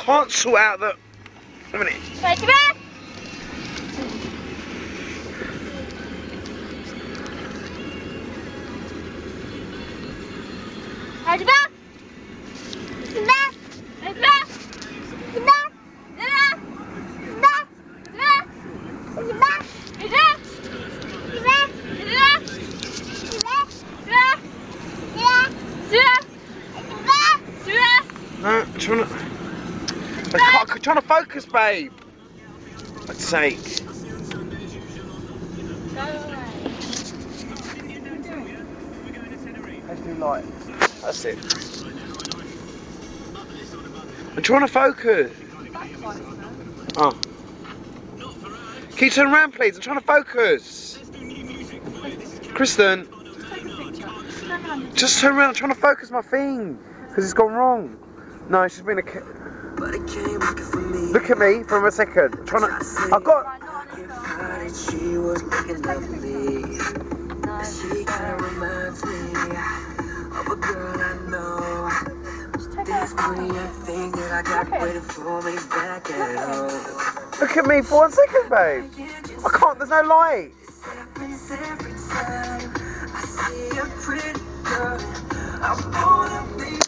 can't sort out the... A minute. No, I'm trying to focus, babe. For God's sake. Let's do light. That's it. I'm trying to focus. Oh. Can you turn around, please? I'm trying to focus. Kristen. Just turn around. I'm trying to focus my thing. Because it's gone wrong. No, she's been a... Look at me for a second. I'm trying to... I've got... She was looking at me. She kind of reminds me of a girl I know. This pretty thing that I got waiting for me back at home. Look at me for 1 second, babe. I can't, there's no light. Every time I see a pretty girl, I wanna be